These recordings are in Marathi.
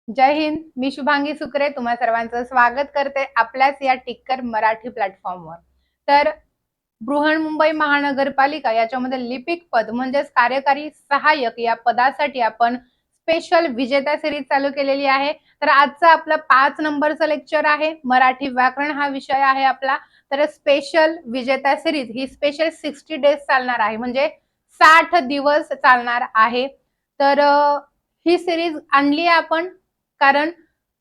जय हिंद. मी शुभांगी सुकरे तुम्हा सर्वांचं स्वागत करते आपल्याच या टिक्कर मराठी प्लॅटफॉर्मवर. तर बृहन्मुंबई महानगरपालिका याच्यामध्ये लिपिक पद म्हणजेच कार्यकारी सहाय्यक या पदासाठी आपण स्पेशल विजेता सिरीज चालू केलेली आहे. तर आजचा आपला 5 नंबरचा लेक्चर आहे. मराठी व्याकरण हा विषय आहे आपला. तर स्पेशल विजेता सिरीज ही स्पेशल 60 डेज चालणार आहे, म्हणजे 60 दिवस चालणार आहे. तर ही सिरीज आणली आपण कारण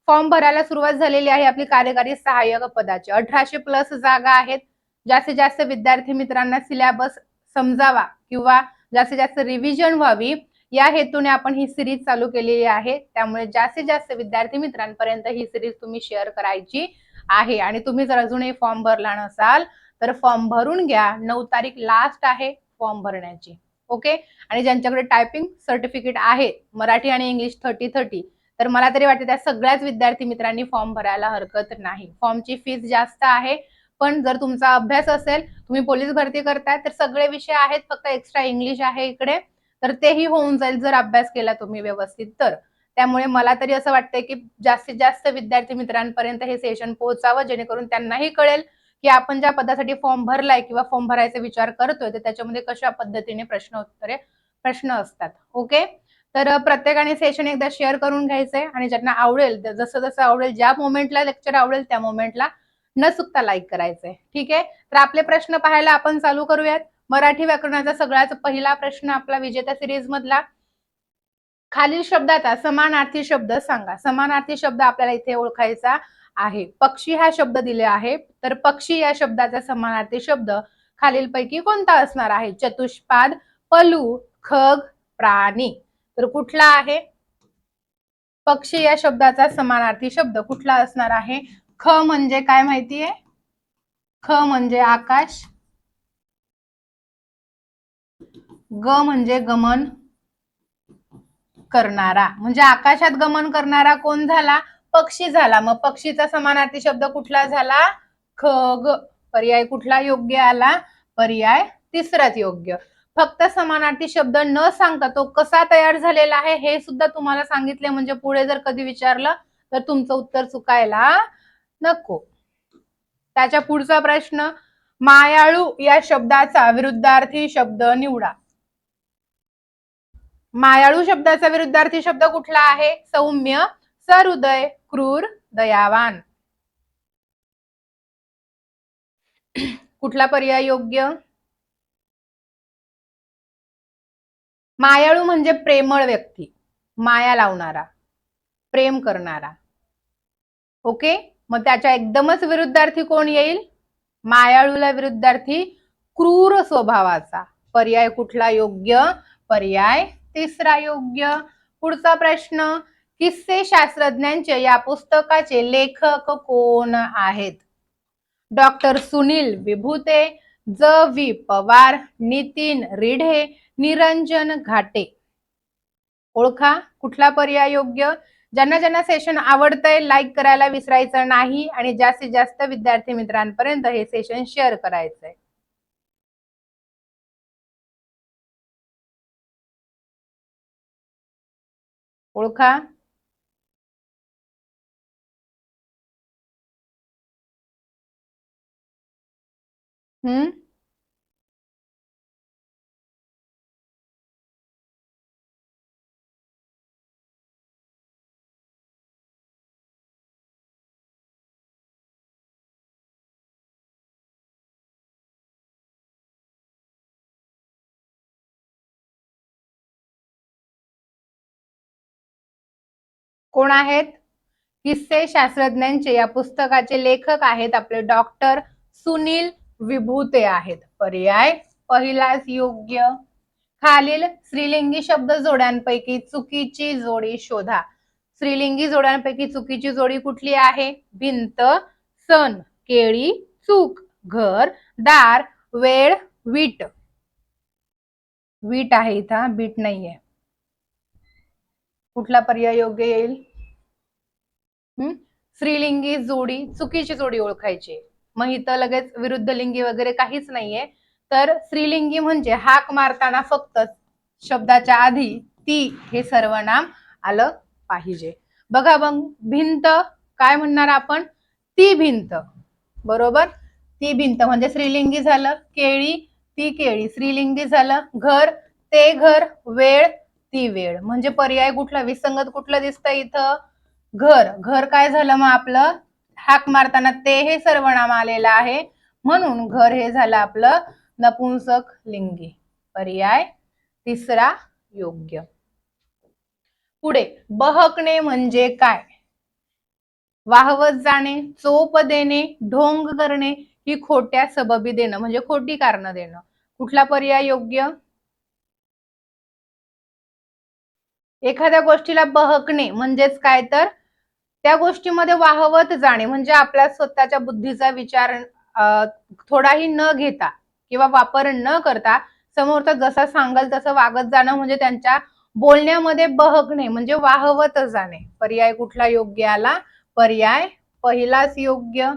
फॉर्म भरायला सुरुवात झालेली आहे आपली कार्यकारी सहाय्यक पदाची. 1800+ जागा आहेत. जास्तीत जास्त विद्यार्थी मित्रांना सिलेबस समजावा किंवा जास्तीत जास्त रिव्हिजन व्हावी या हेतूने आपण ही सिरीज चालू केलेली आहे. त्यामुळे जास्तीत जास्त विद्यार्थी मित्रांपर्यंत ही सिरीज तुम्ही शेअर करायची आहे. आणि तुम्ही जर अजूनही फॉर्म भरला नसाल तर फॉर्म भरून घ्या. 9 तारीख लास्ट आहे फॉर्म भरण्याची. ओके. आणि ज्यांच्याकडे टायपिंग सर्टिफिकेट आहे मराठी आणि इंग्लिश 30-30, तर मला तरी वाटतं त्या सगळ्याच विद्यार्थी मित्रांनी फॉर्म भरायला हरकत नाही. फॉर्मची फीस जास्त आहे, पण जर तुमचा अभ्यास असेल, तुम्ही पोलीस भरती करताय तर सगळे विषय आहेत, फक्त एक्स्ट्रा इंग्लिश आहे इकडे, तर तेही होऊन जाईल जर अभ्यास केला तुम्ही व्यवस्थित तर. त्यामुळे मला तरी असं वाटतंय की जास्तीत जास्त विद्यार्थी मित्रांपर्यंत हे सेशन पोहोचावं, जेणेकरून त्यांनाही कळेल की आपण ज्या पदासाठी फॉर्म भरलाय किंवा फॉर्म भरायचा विचार करतोय तर त्याच्यामध्ये कशा पद्धतीने प्रश्न असतात. ओके. तर प्रत्येकाने सेशन एकदा शेअर करून घ्यायचंय आणि ज्यांना आवडेल जसं जसं आवडेल, ज्या मोमेंटला लेक्चर आवडेल त्या मोमेंटला न चुकता लाईक करायचंय. ठीक आहे. तर आपले प्रश्न पाहायला आपण चालू करूयात. मराठी व्याकरणाचा सगळ्यात पहिला प्रश्न आपला विजेता सिरीज मधला. खालील शब्दाचा समानार्थी शब्द सांगा. समानार्थी शब्द आपल्याला इथे ओळखायचा आहे. पक्षी हा शब्द दिले आहे, तर पक्षी या शब्दाचा समानार्थी शब्द खालीलपैकी कोणता असणार आहे? चतुष्पाद, पलू, खग, प्राणी. तर कुठला आहे? पक्षी या शब्दाचा समानार्थी शब्द कुठला असणार आहे? ख म्हणजे काय माहितीये? ख म्हणजे आकाश, ग म्हणजे गमन करणारा, म्हणजे आकाशात गमन करणारा कोण झाला? पक्षी झाला. मग पक्षीचा समानार्थी शब्द कुठला झाला? खग. पर्याय कुठला योग्य आला? पर्याय तिसराच योग्य. फक्त समानार्थी शब्द न सांगता तो कसा तयार झालेला आहे हे सुद्धा तुम्हाला सांगितले, म्हणजे पुढे जर कधी विचारलं तर तुमचं उत्तर चुकायला नको. त्याच्या पुढचा प्रश्न, मायाळू या शब्दाचा विरुद्धार्थी शब्द निवडा. मायाळू शब्दाचा विरुद्धार्थी शब्द कुठला आहे? सौम्य, सहृदय, क्रूर, दयावान. कुठला पर्याय योग्य? मायाळू म्हणजे प्रेमळ व्यक्ती, माया लावणारा, प्रेम करणारा. ओके. मग त्याच्या एकदमच विरुद्धार्थी कोण येईल? मायाळूला विरुद्धार्थी क्रूर स्वभावाचा. पर्याय कुठला योग्य? पर्याय तिसरा योग्य. पुढचा प्रश्न, किस्से शास्त्रज्ञांचे या पुस्तकाचे लेखक कोण आहेत? डॉक्टर सुनील विभूते, ज व्ही पवार, नितीन रिढे, निरंजन घाटे. ओळखा कुठला पर्याय योग्य. ज्यांना ज्यांना सेशन आवडतंय लाईक करायला विसरायचं नाही आणि जास्तीत जास्त विद्यार्थी मित्रांपर्यंत हे सेशन शेअर करायचंय. ओळखा. कोण आहेत? किस्से शास्त्रज्ञांचे या पुस्तकाचे लेखक आहेत आपले डॉक्टर सुनील विभूते आहेत. पर्याय पहिलाच योग्य. खालील स्त्रीलिंगी शब्द जोड्यांपैकी चुकीची जोडी शोधा. स्त्रीलिंगी जोड्यांपैकी चुकीची जोडी कुठली आहे? भिंत, सण, केळी, चूक, घर, दार, वेळ, वीट. वीट आहे इथं, बीट नाहीये. कुठला पर्याय योग्य येईल? स्त्रीलिंगी जोडी, चुकीची जोडी ओळखायची. मग इथं लगेच विरुद्ध लिंगी वगैरे काहीच नाहीये. तर स्त्रीलिंगी म्हणजे हाक मारताना फक्त शब्दाच्या आधी ती हे सर्वनाम आलं पाहिजे. बघा मग भिंत काय म्हणणार आपण, ती भिंत, बरोबर. ती भिंत म्हणजे स्त्रीलिंगी झालं, केळी ती केळी स्त्रीलिंगी झालं, घर ते घर, वेळ ती वेळ, म्हणजे पर्याय कुठला विसंगत कुठलं दिसतं इथं, घर. घर काय झालं मग आपलं, हाक मारताना ते हे सर्वनाम आलेलं आहे, म्हणून घर हे झालं आपलं नपुंसक लिंगी. पर्याय तिसरा योग्य. पुढे बहकणे म्हणजे काय, वाहवत जाणे, चोप देणे, ढोंग करणे की खोट्या सबबी देणं म्हणजे खोटी कारण देणं. कुठला पर्याय योग्य, एखाद्या गोष्टीला बहकणे म्हणजेच काय तर त्या गोष्टीमध्ये वाहवत जाणे म्हणजे आपल्या स्वतःच्या बुद्धीचा विचार थोडाही न घेता किंवा वापर न करता समोरचा जसा सांगल तसं वागत जाणं म्हणजे त्यांच्या बोलण्यामध्ये बहकणे म्हणजे वाहवत जाणे. पर्याय कुठला योग्य आला, पर्याय पहिलाच योग्य.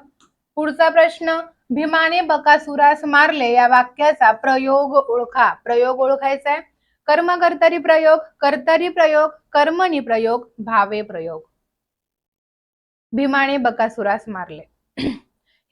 पुढचा प्रश्न, भीमाने बकासुरास मारले या वाक्याचा प्रयोग ओळखा. प्रयोग ओळखायचा आहे, कर्म कर्तरी प्रयोग, कर्तरी प्रयोग, कर्मणी प्रयोग, भावे प्रयोग. भीमाने बकासुरास मारले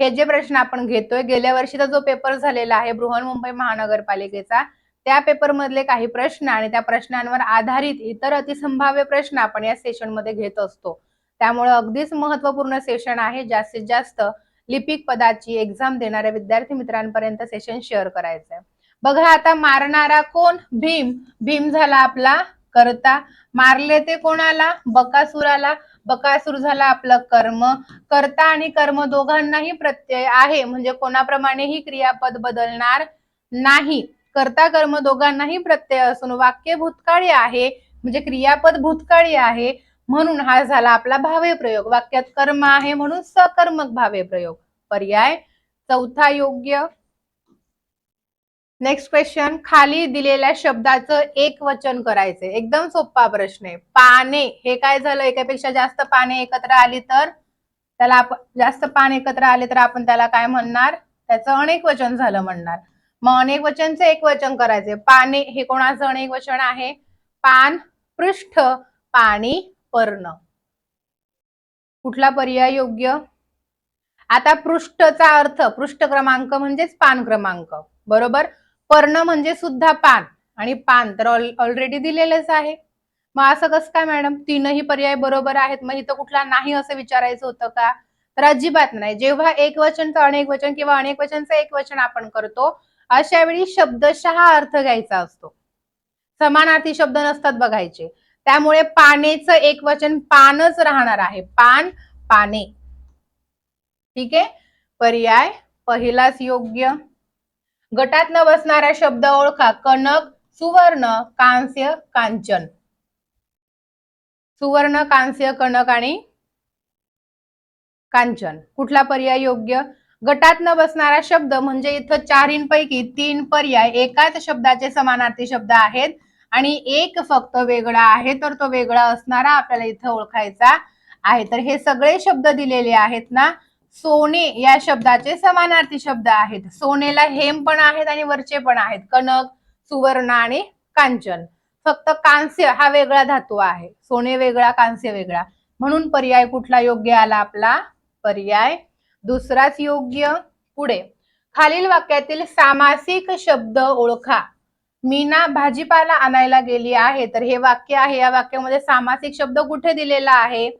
हे जे प्रश्न आपण घेतोय, गेल्या वर्षीचा जो पेपर झालेला आहे बृहन्मुंबई महानगरपालिकेचा, त्या पेपर मधले काही प्रश्न आणि त्या प्रश्नांवर आधारित इतर अतिसंभाव्य प्रश्न आपण या सेशन मध्ये घेत असतो. त्यामुळे अगदीच महत्वपूर्ण सेशन आहे. जास्तीत जास्त लिपिक पदाची एक्झाम देणाऱ्या विद्यार्थी मित्रांपर्यंत सेशन शेअर करायचं आहे. बघा आता मारणारा कोण, भीम. भीम झाला आपला कर्ता, मारले ते कोणाला, बकासुराला. बकासूर झाला आपलं कर्म, कर्ता आणि कर्म दोघांनाही प्रत्यय आहे म्हणजे कोणाप्रमाणेही क्रियापद बदलणार नाही. कर्ता कर्म दोघांनाही प्रत्यय असून वाक्य भूतकाळी आहे म्हणजे क्रियापद भूतकाळी आहे, म्हणून हा झाला आपला भावे प्रयोग. वाक्यात कर्म आहे म्हणून सकर्मक भावे प्रयोग. पर्याय चौथा योग्य. नेक्स्ट क्वेश्चन, खाली दिलेल्या शब्दाचं एक वचन करायचे. एकदम सोपा प्रश्न आहे. पाने हे काय झालं, एकापेक्षा जास्त पाने एकत्र आली तर त्याला आपण जास्त पान एकत्र आले तर आपण त्याला काय म्हणणार, त्याचं अनेक वचन झालं म्हणणार. मग अनेक वचनचं एक वचन करायचे. पाने हे कोणाचं अनेक वचन आहे, पान, पृष्ठ, पाणी, पर्ण. कुठला पर्याय योग्य. आता पृष्ठचा अर्थ पृष्ठ क्रमांक म्हणजेच पान क्रमांक, बरोबर. पर्ण म्हणजे सुद्धा पान, आणि पान तर ऑलरेडी दिलेलंच आहे. मग असं कसं काय मॅडम, तीनही पर्याय बरोबर आहेत, मग इथं कुठला नाही असं विचारायचं होतं का, तर अजिबात नाही. जेव्हा एक वचनचं अनेक वचन किंवा अनेक वचनचं एक वचन आपण करतो अशा वेळी शब्दशः अर्थ घ्यायचा असतो, समानार्थी शब्द नसतात बघायचे. त्यामुळे पानेचं एक वचन पानच राहणार आहे, पान, पाने. ठीक आहे, पर्याय पहिलाच योग्य. गटात न बसणारा शब्द ओळखा. कनक, सुवर्ण, कांस्य, कांचन. सुवर्ण, कांस्य, कनक आणि कांचन. कुठला पर्याय योग्य. गटात न बसणारा शब्द म्हणजे इथं चारींपैकी तीन पर्याय एकाच शब्दाचे समानार्थी शब्द आहेत आणि एक फक्त वेगळा आहे, तर तो वेगळा असणारा आपल्याला इथं ओळखायचा आहे. तर हे सगळे शब्द दिलेले आहेत ना, सोने या शब्दाचे समानार्थी शब्द आहेत. सोनेला हेम पण आहेत आणि वरचे पण आहेत, कनक, सुवर्ण आणि कांचन. फक्त कांस्य हा वेगळा धातू आहे, सोने वेगळा, कांस्य वेगळा, म्हणून पर्याय कुठला योग्य आला आपला, पर्याय दुसराच योग्य. पुढे खालील वाक्यातील सामासिक शब्द ओळखा. मीना भाजीपाला आणायला गेली आहे, तर हे वाक्य आहे, या वाक्यामध्ये सामासिक शब्द कुठे दिलेला आहे,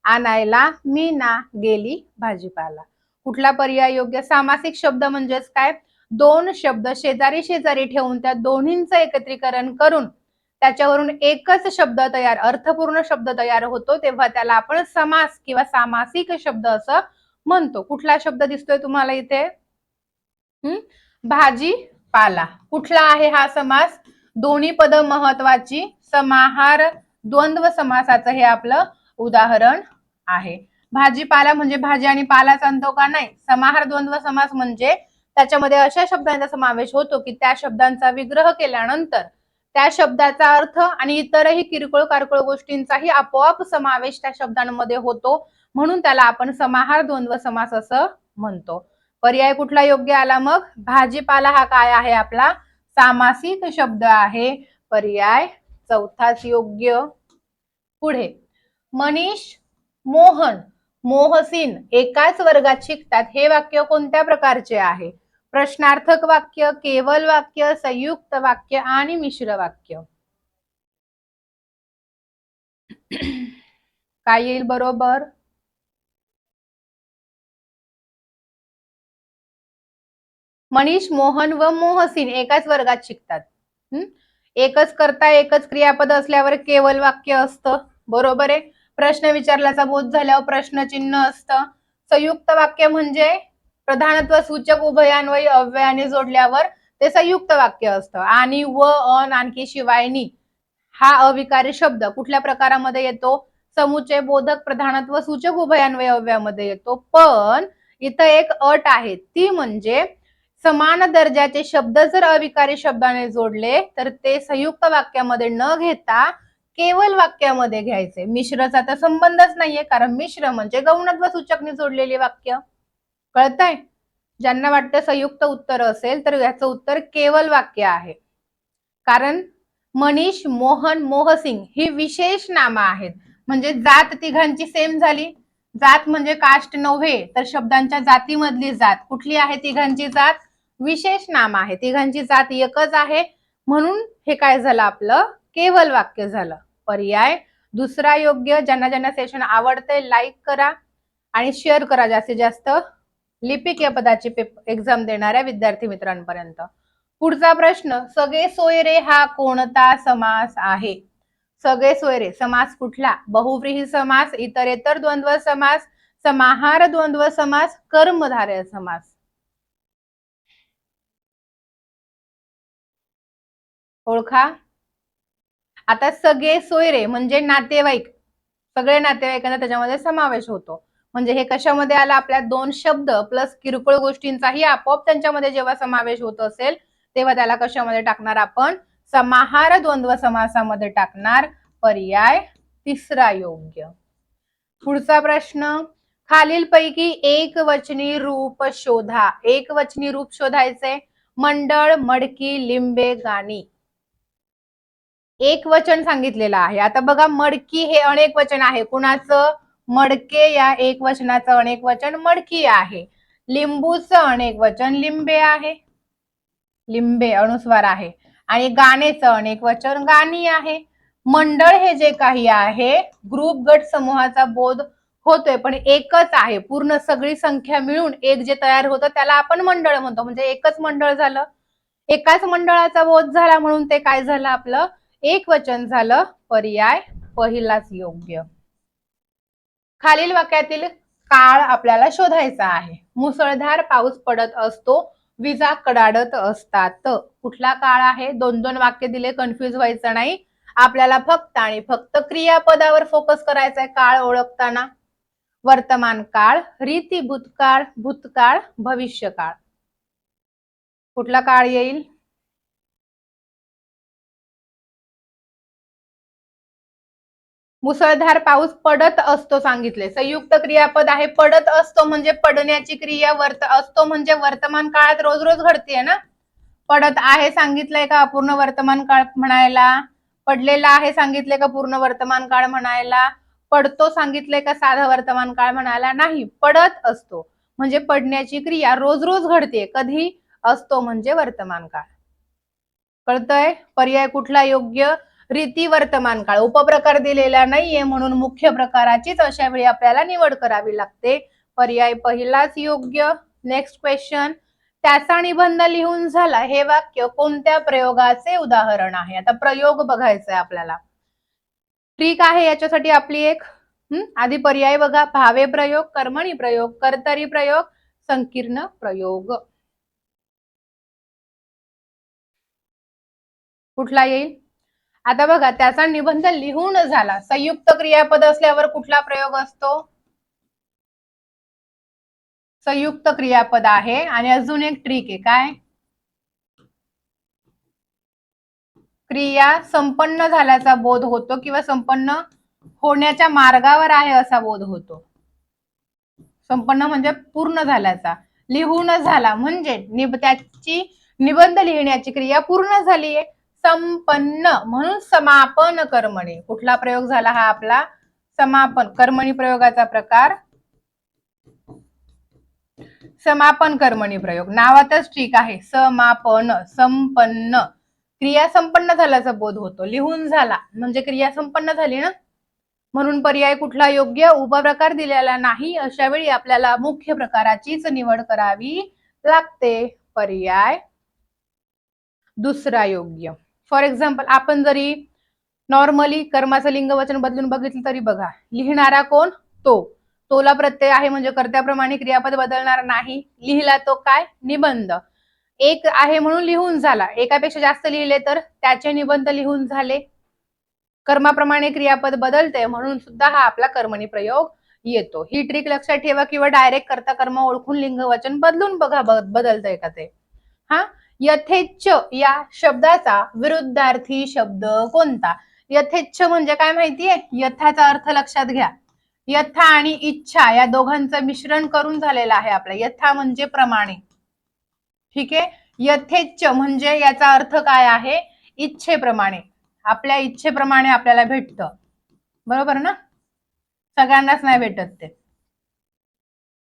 आणायला मीना गेली भाजीपाला. कुठला पर्याय योग्य. सामासिक शब्द म्हणजेच काय, दोन शब्द शेजारी शेजारी ठेवून त्या दोन्हींचं एकत्रीकरण करून त्याच्यावरून एकच शब्द तयार, अर्थपूर्ण शब्द तयार होतो, तेव्हा त्याला आपण समास किंवा सामासिक शब्द असं म्हणतो. कुठला शब्द दिसतोय तुम्हाला इथे, भाजीपाला. कुठला आहे हा समास, दोन्ही पद महत्वाची, समाहार द्वंद्व समासाचं हे आपलं उदाहरण आहे. भाजीपाला म्हणजे भाजी आणि पालाच आणतो का, नाही. समाहार द्वंद्व समास म्हणजे त्याच्यामध्ये अशा शब्दांचा समावेश होतो की त्या शब्दांचा विग्रह केल्यानंतर त्या शब्दाचा अर्थ आणि इतरही किरकोळ कारकोळ गोष्टींचाही आपोआप समावेश त्या शब्दांमध्ये होतो, म्हणून त्याला आपण समाहार द्वंद्व समास असं म्हणतो. पर्याय कुठला योग्य आला मग, भाजीपाला हा काय आहे आपला सामासिक शब्द आहे. पर्याय चौथाच योग्य. पुढे मनीष, मोहन, मोहसीन एकाच वर्गात शिकतात हे वाक्य कोणत्या प्रकारचे आहे? प्रश्नार्थक वाक्य, केवल वाक्य, संयुक्त वाक्य आणि मिश्र वाक्य. काय येईल बरोबर? मनीष, मोहन व मोहसीन एकाच वर्गात शिकतात. एकच कर्ता एकच क्रियापद असल्यावर केवल वाक्य असतं, बरोबर आहे. प्रश्न विचारल्याचा बोध झाल्यावर प्रश्नचिन्ह असतं. संयुक्त वाक्य म्हणजे प्रधानत्व सूचक उभयान्वयी अव्ययाने जोडल्यावर ते संयुक्त वाक्य असतं. आणि व, अन, आणखी, शिवाय, नी हा अविकारी शब्द कुठल्या प्रकारामध्ये येतो? समुच्चय बोधक प्रधानत्व सूचक उभयान्वयी अव्ययामध्ये येतो. पण इथं एक अट आहे, ती म्हणजे समान दर्जाचे शब्द जर अविकारी शब्दाने जोडले तर ते संयुक्त वाक्यामध्ये न घेता केवल वाक्यामध्ये घ्यायचे. मिश्रचा तर संबंधच नाहीये, कारण मिश्र म्हणजे गौणत्व सूचकने जोडलेले वाक्य. कळतंय? ज्यांना वाटतं संयुक्त उत्तर असेल तर याचं उत्तर केवल वाक्य आहे. कारण मनीष, मोहन, मोहसिंग ही विशेष नामं आहेत. म्हणजे जात तिघांची सेम झाली. जात म्हणजे कास्ट नव्हे, तर शब्दांच्या जातीमधली जात कुठली आहे? तिघांची जात विशेष नाम आहे. तिघांची जात एकच आहे, म्हणून हे काय झालं आपलं? केवल वाक्य झालं. पर्याय दुसरा योग्य. ज्यांना ज्यांना सेशन आवडतंय लाईक करा आणि शेअर करा जास्तीत जास्त लिपिक या पदाची एक्झाम देणाऱ्या विद्यार्थी मित्रांपर्यंत. पुढचा प्रश्न, सगळे सोयरे हा कोणता समास आहे? सगळे सोयरे समास कुठला? बहुव्रीही समास, इतरेतर द्वंद्व समास, समाहार द्वंद्व समास, कर्मधारय समास. ओळखा. आता सगळे सोयरे म्हणजे नातेवाईक, सगळे नातेवाईकांचा त्याच्यामध्ये समावेश होतो. म्हणजे हे कशामध्ये आलं? आपल्या दोन शब्द प्लस किरकोळ गोष्टींचाही आपोआप त्यांच्यामध्ये जेव्हा समावेश होत असेल तेव्हा त्याला कशामध्ये टाकणार आपण? समाहार द्वंद्व समासामध्ये टाकणार. पर्याय तिसरा योग्य. पुढचा प्रश्न, खालीलपैकी एक वचनी रूप शोधा. एक वचनी रूप शोधायचे. मंडळ, मडकी, लिंबे, गाणी. एक वचन सांगितलेलं आहे. आता बघा, मडकी हे अनेक वचन आहे. कुणाचं? मडके या एक वचनाचं अनेक वचन मडकी आहे. लिंबूचं अनेक वचन लिंबे आहे. लिंबे अनुस्वार आहे. आणि गाणेचं अनेक वचन गाणी आहे. मंडळ हे जे काही आहे ग्रुप गट समूहाचा बोध होतोय, पण एकच आहे. पूर्ण सगळी संख्या मिळून एक जे तयार होतं त्याला आपण मंडळ म्हणतो. म्हणजे एकच मंडळ झालं. एकाच मंडळाचा बोध झाला म्हणून ते काय झालं आपलं? एक वचन झालं. पर्याय पहिलाच योग्य. खालील वाक्यातील काळ आपल्याला शोधायचा आहे. मुसळधार पाऊस पडत असतो, विजा कडाडत असतात. कुठला काळ आहे? दोन दोन वाक्य दिले, कन्फ्युज व्हायचं नाही. आपल्याला फक्त आणि फक्त क्रियापदावर फोकस करायचा आहे काळ ओळखताना. वर्तमान काळ, रीती भूतकाळ, भूतकाळ, भविष्यकाळ. कुठला काळ येईल? मुसळधार पाऊस पडत असतो सांगितले. संयुक्त क्रियापद आहे. पडत असतो म्हणजे पडण्याची क्रिया असतो म्हणजे वर्तमान काळात रोज रोज घडते ना. पडत आहे सांगितलंय का पूर्ण वर्तमान काळ म्हणायला? पडलेला आहे सांगितले का पूर्ण वर्तमान काळ म्हणायला? पडतो सांगितलंय का साधा वर्तमान काळ म्हणायला? नाही. पडत असतो म्हणजे पडण्याची क्रिया रोज रोज घडते. कधी? असतो म्हणजे वर्तमान काळ. कळतंय? पर्याय कुठला योग्य? रीती वर्तमान काळ. उपप्रकार दिलेला नाहीये म्हणून मुख्य प्रकाराचीच अशा वेळी आपल्याला निवड करावी लागते. पर्याय पहिलाच योग्य. नेक्स्ट क्वेश्चन, त्याचा निबंध लिहून झाला हे वाक्य कोणत्या प्रयोगाचे उदाहरण आहे? आता प्रयोग बघायचंय आपल्याला. ट्रिक आहे याच्यासाठी आपली एक. आधी पर्याय बघा. भावे प्रयोग, कर्मणी प्रयोग, कर्तरी प्रयोग, संकीर्ण प्रयोग. कुठला येईल? आता बघा, त्याचा निबंध लिहून झाला. संयुक्त क्रियापद असल्यावर कुठला प्रयोग असतो? संयुक्त क्रियापद आहे. आणि अजून एक ट्रिक आहे. काय? क्रिया संपन्न झाल्याचा बोध होतो किंवा संपन्न होण्याच्या मार्गावर आहे असा बोध होतो. संपन्न म्हणजे पूर्ण झाल्याचा. लिहून झाला म्हणजे त्याची निबंध लिहिण्याची क्रिया पूर्ण झालीये. संपन्न म्हणून समापन कर्मणे. कुठला प्रयोग झाला हा आपला? समापन कर्मणी प्रयोगाचा प्रकार समापन कर्मणी प्रयोग. नावातच ठीक आहे. समापन, संपन्न, क्रिया संपन्न झाल्याचा बोध होतो. लिहून झाला म्हणजे क्रिया संपन्न झाली ना. म्हणून पर्याय कुठला योग्य? उपप्रकार दिलेला नाही. अशा वेळी आपल्याला मुख्य प्रकाराचीच निवड करावी लागते. पर्याय दुसरा योग्य. फॉर एक्झाम्पल आपण जरी नॉर्मली कर्माचं लिंग वचन बदलून बघितलं तरी बघा, लिहिणारा कोण? तो. तोला प्रत्यय आहे म्हणजे कर्त्याप्रमाणे क्रियापद बदलणार नाही. लिहिला तो काय? निबंध. एक आहे म्हणून लिहून झाला. एकापेक्षा जास्त लिहिले तर त्याचे निबंध लिहून झाले. कर्माप्रमाणे क्रियापद बदलते म्हणून सुद्धा हा आपला कर्मणी प्रयोग येतो. ही ट्रिक लक्षात ठेवा किंवा डायरेक्ट कर्ता कर्म ओळखून लिंग वचन बदलून बघा बदलतंय का ते. हा, यथेच्छ या शब्दाचा विरुद्धार्थी शब्द कोणता? यथेच्छ म्हणजे काय माहितीये? यथाचा अर्थ लक्षात घ्या. यथा आणि इच्छा या दोघांचं मिश्रण करून झालेलं आहे आपलं. यथा म्हणजे प्रमाणे. ठीक आहे. यथेच्छ म्हणजे याचा अर्थ काय आहे? इच्छेप्रमाणे. आपल्या इच्छेप्रमाणे आपल्याला भेटतं. बरोबर ना? सगळ्यांनाच नाही भेटत ते.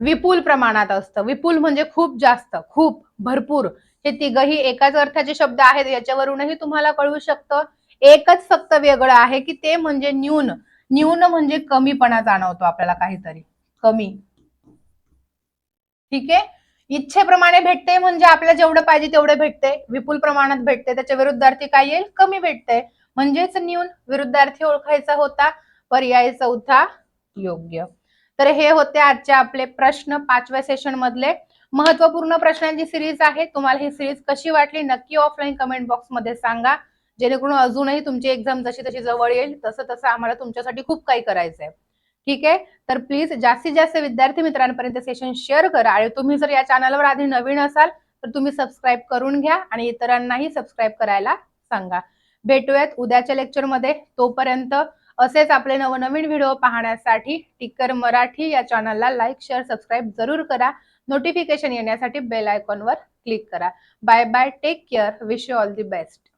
विपुल प्रमाणात असतं. विपुल म्हणजे खूप जास्त, खूप, भरपूर. हे तिघही एकाच अर्थाचे शब्द आहेत. याच्यावरूनही तुम्हाला कळू शकतं. एकच फक्त वेगळं आहे की ते म्हणजे न्यून. न्यून म्हणजे कमीपणा जाणवतो आपल्याला काहीतरी. कमी. ठीक आहे. इच्छेप्रमाणे भेटते म्हणजे आपल्याला जेवढं पाहिजे तेवढे भेटते. विपुल प्रमाणात भेटते. त्याच्या विरुद्धार्थी काय येईल? कमी भेटते. म्हणजेच न्यून. विरुद्धार्थी ओळखायचा होता. पर्याय चौथा योग्य. तर हे होते आजचे आपले प्रश्न 5व्या सेशन मधले. महत्वपूर्ण प्रश्नांची सिरीज आहे. तुम्हाला ही सिरीज कशी वाटली नक्की ऑफलाईन कमेंट बॉक्स मध्ये सांगा. जेणेकरून अजूनही तुमची एक्झाम जशी जशी जवळ येईल तसं तसं आम्हाला तुमच्यासाठी खूप काही करायचंय. ठीक आहे. तर प्लीज जास्तीत जास्त विद्यार्थी मित्रांपर्यंत सेशन शेअर करा. आणि तुम्ही जर या चॅनलवर आधी नवीन असाल तर तुम्ही सबस्क्राईब करून घ्या आणि इतरांनाही सबस्क्राईब करायला सांगा. भेटूयात उद्याच्या लेक्चरमध्ये. तोपर्यंत असेच आपले नवनवीन व्हिडिओ पाहण्यासाठी टिकर मराठी या चॅनलला लाईक, शेअर, सबस्क्राईब जरूर करा. नोटिफिकेशन येण्यासाठी बेल आयकॉनवर क्लिक करा. Bye bye. Take care. Wish you all the best.